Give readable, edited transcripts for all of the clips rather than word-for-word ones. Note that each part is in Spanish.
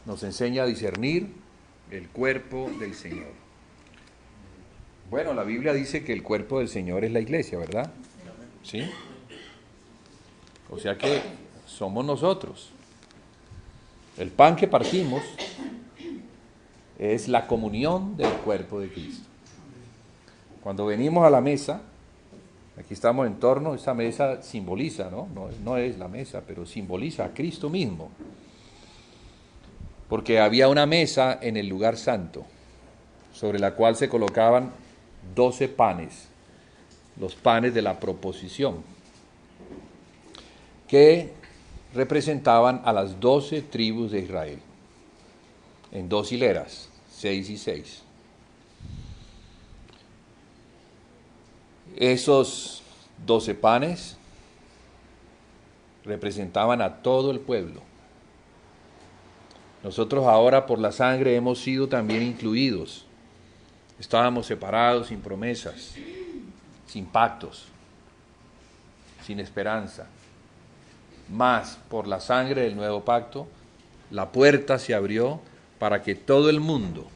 nos enseña a discernir el cuerpo del Señor. Bueno, la Biblia dice que el cuerpo del Señor es la iglesia, ¿verdad? ¿Sí? O sea que somos nosotros. El pan que partimos es la comunión del cuerpo de Cristo. Cuando venimos a la mesa, aquí estamos en torno, esa mesa simboliza, no es la mesa, pero simboliza a Cristo mismo. Porque había una mesa en el lugar santo, sobre la cual se colocaban 12 panes, los panes de la proposición, que representaban a las 12 tribus de Israel, en 2 hileras, 6 y 6. Esos 12 panes representaban a todo el pueblo. Nosotros ahora por la sangre hemos sido también incluidos. Estábamos separados sin promesas, sin pactos, sin esperanza. Mas por la sangre del nuevo pacto, la puerta se abrió para que todo el mundo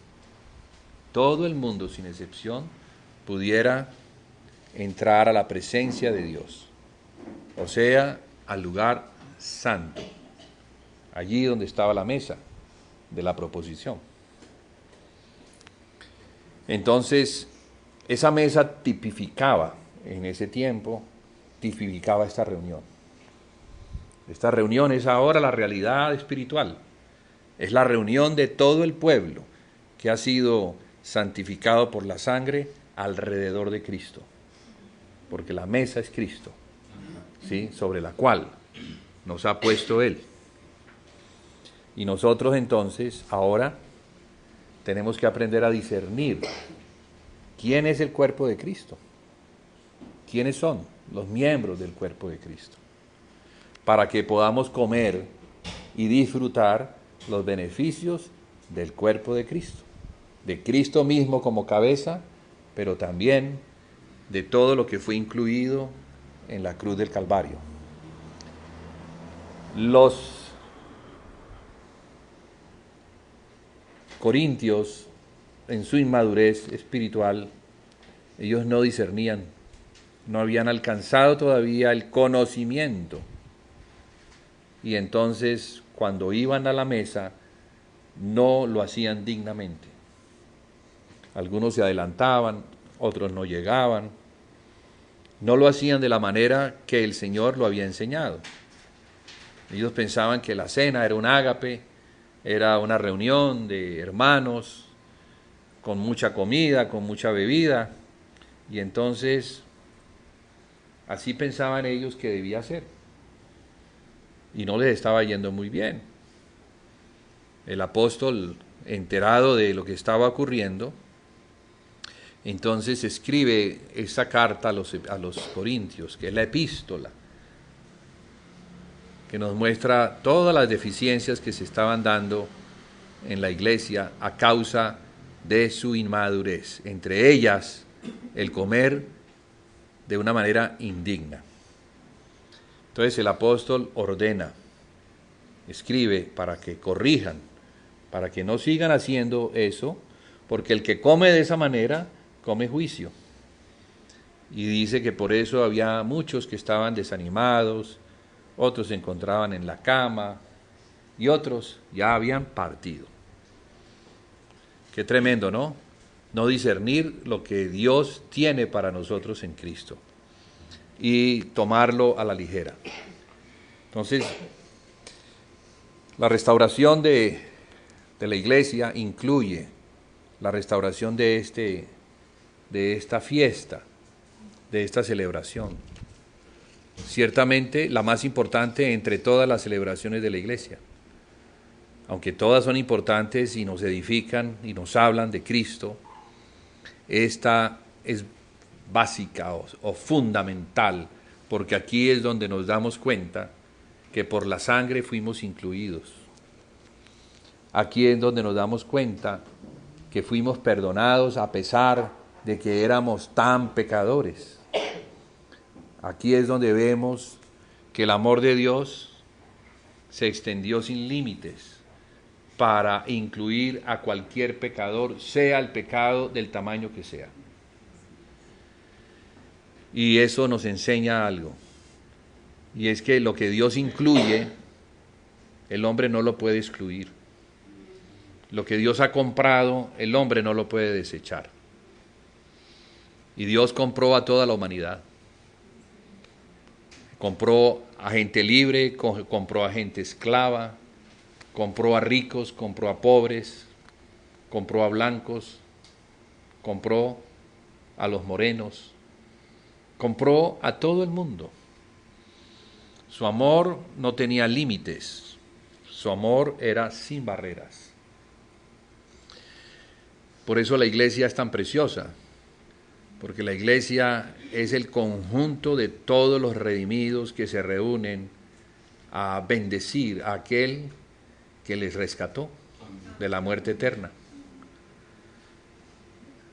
sin excepción, pudiera entrar a la presencia de Dios. O sea, al lugar santo, allí donde estaba la mesa de la proposición. Entonces, esa mesa tipificaba, en ese tiempo, tipificaba esta reunión. Esta reunión es ahora la realidad espiritual. Es la reunión de todo el pueblo que ha sido santificado por la sangre alrededor de Cristo. Porque la mesa es Cristo, ¿sí? Sobre la cual nos ha puesto Él. Y nosotros entonces, ahora, tenemos que aprender a discernir quién es el cuerpo de Cristo. ¿Quiénes son los miembros del cuerpo de Cristo? Para que podamos comer y disfrutar los beneficios del cuerpo de Cristo mismo como cabeza, pero también de todo lo que fue incluido en la cruz del Calvario. Los corintios, en su inmadurez espiritual, ellos no discernían, no habían alcanzado todavía el conocimiento. Y entonces, cuando iban a la mesa, no lo hacían dignamente. Algunos se adelantaban, otros no llegaban. No lo hacían de la manera que el Señor lo había enseñado. Ellos pensaban que la cena era un ágape, era una reunión de hermanos, con mucha comida, con mucha bebida, y entonces así pensaban ellos que debía ser. Y no les estaba yendo muy bien. El apóstol, enterado de lo que estaba ocurriendo, entonces escribe esa carta a los corintios, que es la epístola, que nos muestra todas las deficiencias que se estaban dando en la iglesia a causa de su inmadurez, entre ellas el comer de una manera indigna. Entonces el apóstol ordena, escribe para que corrijan, para que no sigan haciendo eso, porque el que come de esa manera come juicio. Y dice que por eso había muchos que estaban desanimados, otros se encontraban en la cama y otros ya habían partido. Qué tremendo, ¿no? No discernir lo que Dios tiene para nosotros en Cristo y tomarlo a la ligera. Entonces, la restauración de la iglesia incluye la restauración de esta fiesta, de esta celebración. Ciertamente la más importante entre todas las celebraciones de la iglesia. Aunque todas son importantes y nos edifican y nos hablan de Cristo, esta es básica o fundamental, porque aquí es donde nos damos cuenta que por la sangre fuimos incluidos. Aquí es donde nos damos cuenta que fuimos perdonados a pesar de que éramos tan pecadores. Aquí es donde vemos que el amor de Dios se extendió sin límites, para incluir a cualquier pecador, sea el pecado del tamaño que sea. Y eso nos enseña algo, y es que lo que Dios incluye, el hombre no lo puede excluir. Lo que Dios ha comprado, el hombre no lo puede desechar. Y Dios compró a toda la humanidad. Compró a gente libre, compró a gente esclava, compró a ricos, compró a pobres, compró a blancos, compró a los morenos, compró a todo el mundo. Su amor no tenía límites, su amor era sin barreras. Por eso la iglesia es tan preciosa, porque la iglesia es el conjunto de todos los redimidos que se reúnen a bendecir a aquel que les rescató de la muerte eterna.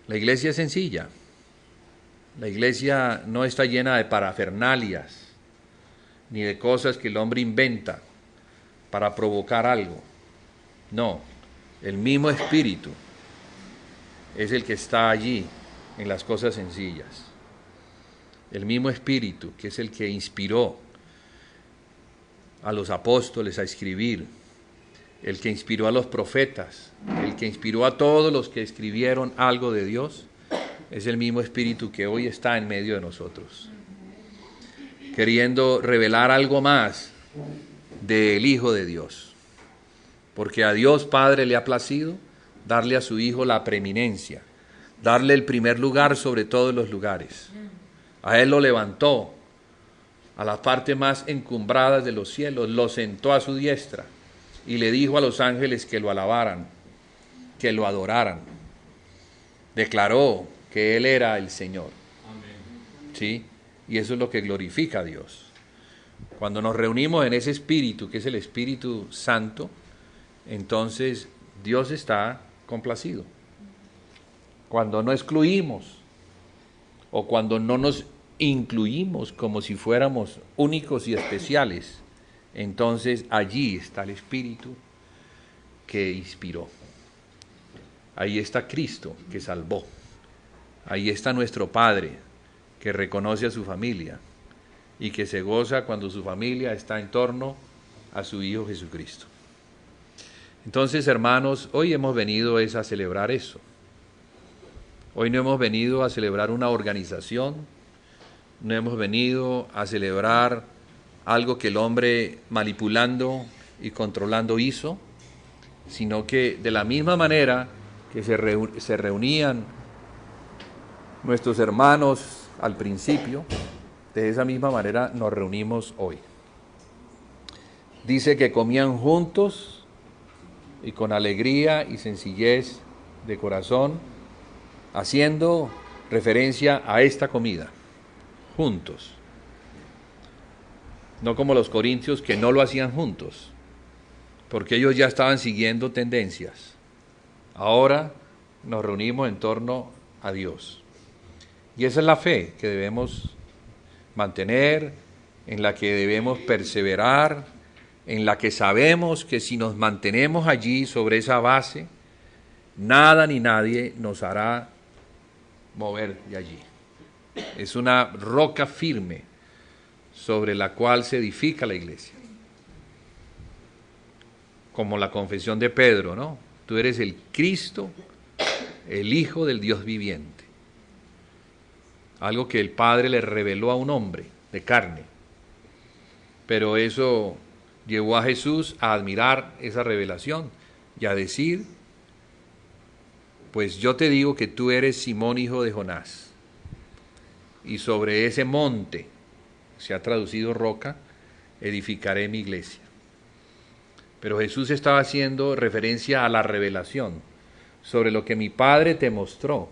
La iglesia es sencilla. La iglesia no está llena de parafernalias, ni de cosas que el hombre inventa para provocar algo. No, el mismo Espíritu es el que está allí en las cosas sencillas. El mismo Espíritu que es el que inspiró a los apóstoles a escribir, el que inspiró a los profetas, el que inspiró a todos los que escribieron algo de Dios, es el mismo Espíritu que hoy está en medio de nosotros, queriendo revelar algo más del Hijo de Dios, porque a Dios Padre le ha placido darle a su Hijo la preeminencia, darle el primer lugar sobre todos los lugares. A Él lo levantó a las partes más encumbradas de los cielos, lo sentó a su diestra y le dijo a los ángeles que lo alabaran, que lo adoraran. Declaró que Él era el Señor. ¿Sí? Y eso es lo que glorifica a Dios. Cuando nos reunimos en ese Espíritu, que es el Espíritu Santo, entonces Dios está complacido. Cuando no excluimos o cuando no nos incluimos como si fuéramos únicos y especiales, entonces allí está el Espíritu que inspiró. Ahí está Cristo que salvó. Ahí está nuestro Padre que reconoce a su familia y que se goza cuando su familia está en torno a su Hijo Jesucristo. Entonces, hermanos, hoy hemos venido a celebrar eso. Hoy no hemos venido a celebrar una organización, no hemos venido a celebrar algo que el hombre manipulando y controlando hizo, sino que de la misma manera que se reunían nuestros hermanos al principio, de esa misma manera nos reunimos hoy. Dice que comían juntos y con alegría y sencillez de corazón, haciendo referencia a esta comida, juntos. No como los corintios que no lo hacían juntos, porque ellos ya estaban siguiendo tendencias. Ahora nos reunimos en torno a Dios. Y esa es la fe que debemos mantener, en la que debemos perseverar, en la que sabemos que si nos mantenemos allí sobre esa base, nada ni nadie nos hará mover de allí. Es una roca firme sobre la cual se edifica la iglesia. Como la confesión de Pedro, ¿no? Tú eres el Cristo, el Hijo del Dios viviente. Algo que el Padre le reveló a un hombre de carne. Pero eso llevó a Jesús a admirar esa revelación y a decir, pues yo te digo que tú eres Simón, hijo de Jonás, y sobre ese monte, se ha traducido roca, edificaré mi iglesia. Pero Jesús estaba haciendo referencia a la revelación sobre lo que mi Padre te mostró,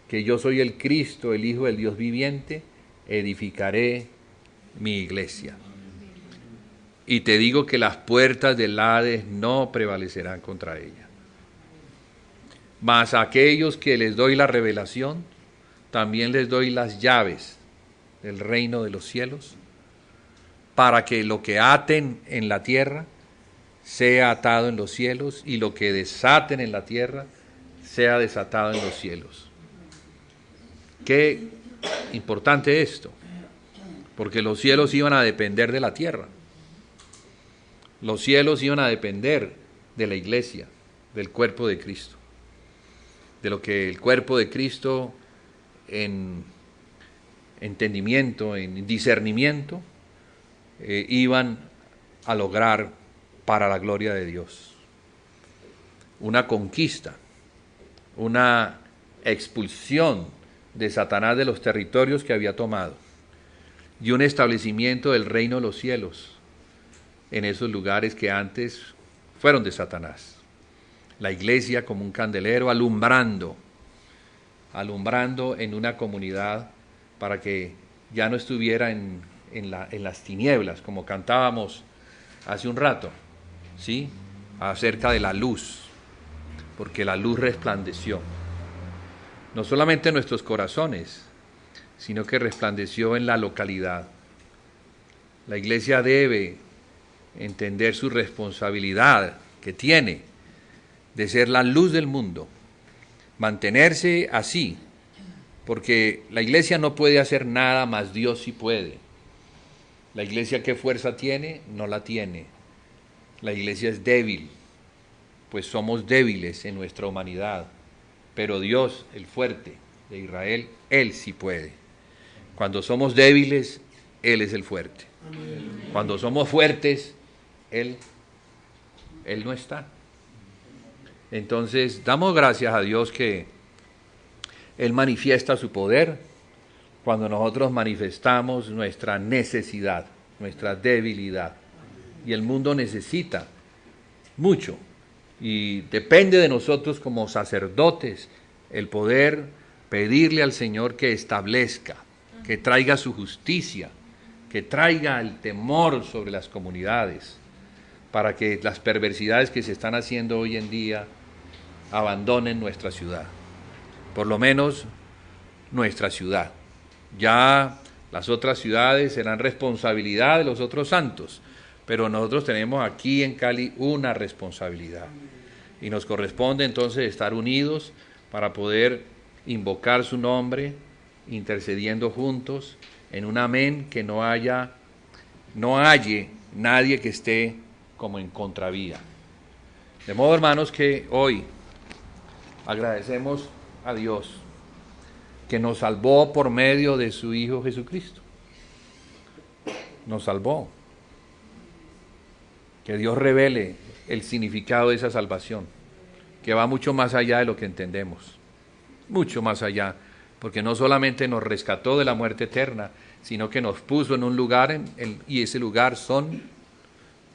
que yo soy el Cristo, el Hijo del Dios viviente, edificaré mi iglesia. Y te digo que las puertas del Hades no prevalecerán contra ella. Mas a aquellos que les doy la revelación, también les doy las llaves del reino de los cielos, para que lo que aten en la tierra sea atado en los cielos, y lo que desaten en la tierra sea desatado en los cielos. Qué importante esto, porque los cielos iban a depender de la tierra. Los cielos iban a depender de la iglesia, del cuerpo de Cristo, de lo que el cuerpo de Cristo en entendimiento, en discernimiento, iban a lograr para la gloria de Dios. Una conquista, una expulsión de Satanás de los territorios que había tomado y un establecimiento del reino de los cielos en esos lugares que antes fueron de Satanás. La iglesia como un candelero alumbrando en una comunidad para que ya no estuviera en las tinieblas, como cantábamos hace un rato, ¿sí? Acerca de la luz, porque la luz resplandeció, no solamente en nuestros corazones, sino que resplandeció en la localidad. La iglesia debe entender su responsabilidad que tiene de ser la luz del mundo, mantenerse así, porque la iglesia no puede hacer nada, más Dios sí puede. La iglesia, ¿qué fuerza tiene? No la tiene. La iglesia es débil, pues somos débiles en nuestra humanidad, pero Dios, el fuerte de Israel, Él sí puede. Cuando somos débiles, Él es el fuerte. Cuando somos fuertes, Él no está. Entonces, damos gracias a Dios que Él manifiesta su poder cuando nosotros manifestamos nuestra necesidad, nuestra debilidad. Y el mundo necesita mucho. Y depende de nosotros como sacerdotes el poder pedirle al Señor que establezca, que traiga su justicia, que traiga el temor sobre las comunidades, para que las perversidades que se están haciendo hoy en día abandonen nuestra ciudad, por lo menos nuestra ciudad. Ya las otras ciudades serán responsabilidad de los otros santos, pero nosotros tenemos aquí en Cali una responsabilidad y nos corresponde entonces estar unidos para poder invocar su nombre, intercediendo juntos en un amén, que no halle nadie que esté como en contravía. De modo, hermanos, que hoy agradecemos a Dios que nos salvó por medio de su Hijo Jesucristo. Nos salvó. Que Dios revele el significado de esa salvación, que va mucho más allá de lo que entendemos, mucho más allá, porque no solamente nos rescató de la muerte eterna, sino que nos puso en un lugar, y ese lugar son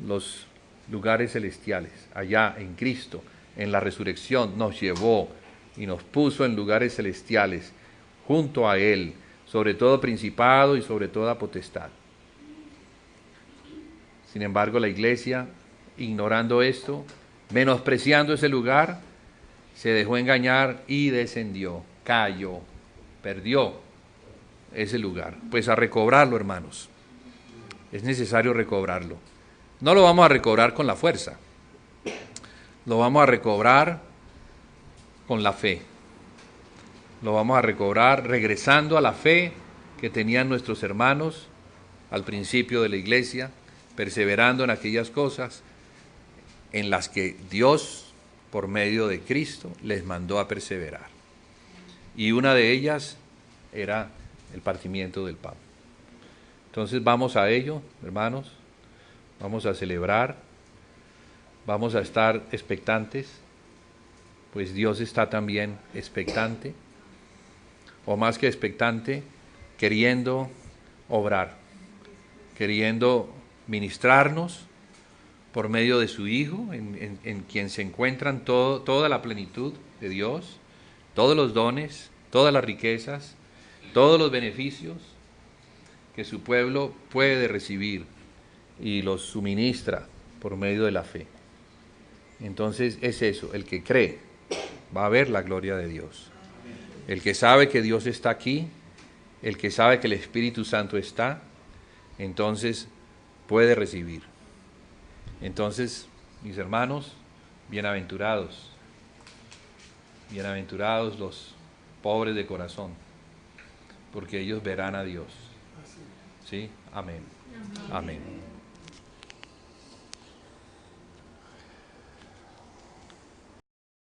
los lugares celestiales, allá en Cristo, en la resurrección, nos llevó y nos puso en lugares celestiales, junto a Él, sobre todo principado y sobre toda potestad. Sin embargo, la iglesia, ignorando esto, menospreciando ese lugar, se dejó engañar y descendió, cayó, perdió ese lugar. Pues a recobrarlo, hermanos. Es necesario recobrarlo. No lo vamos a recobrar con la fuerza, lo vamos a recobrar con la fe. Lo vamos a recobrar regresando a la fe que tenían nuestros hermanos al principio de la iglesia, perseverando en aquellas cosas en las que Dios, por medio de Cristo, les mandó a perseverar. Y una de ellas era el partimiento del pan. Entonces vamos a ello, hermanos, vamos a celebrar, vamos a estar expectantes, pues Dios está también expectante, o más que expectante, queriendo obrar, queriendo ministrarnos por medio de su Hijo, en quien se encuentran toda la plenitud de Dios, todos los dones, todas las riquezas, todos los beneficios que su pueblo puede recibir y los suministra por medio de la fe. Entonces es eso, el que cree va a ver la gloria de Dios. El que sabe que Dios está aquí, el que sabe que el Espíritu Santo está, entonces puede recibir. Entonces Mis hermanos, bienaventurados, bienaventurados los pobres de corazón, porque ellos verán a Dios. ¿Sí? Amén. Amén.